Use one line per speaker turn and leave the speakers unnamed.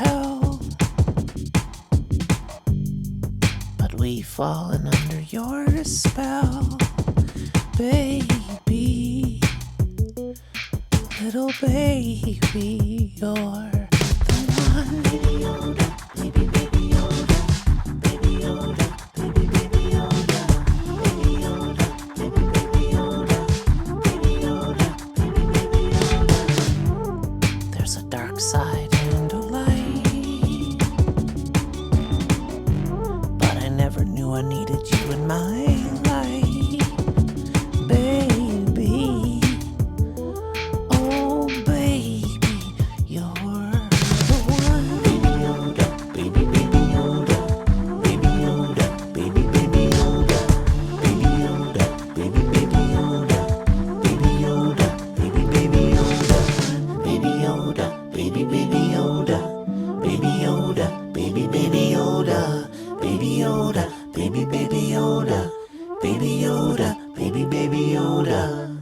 hell, but we've fallen under your spell, baby. Little baby, you're the one. Baby Yoda, baby Yoda, baby Yoda, baby Yoda, baby Yoda, baby Yoda, baby Yoda, baby Yoda. There's a dark side and a light, but I never knew I needed you in my life, baby. Oh, baby, you're the one. Baby Yoda, baby Yoda, baby Yoda, baby Yoda, baby Yoda, baby Yoda, baby Yoda, baby Yoda, baby Yoda, baby Yoda, baby Yoda, baby Yoda, baby Yoda, baby Yoda, baby Yoda, baby Yoda.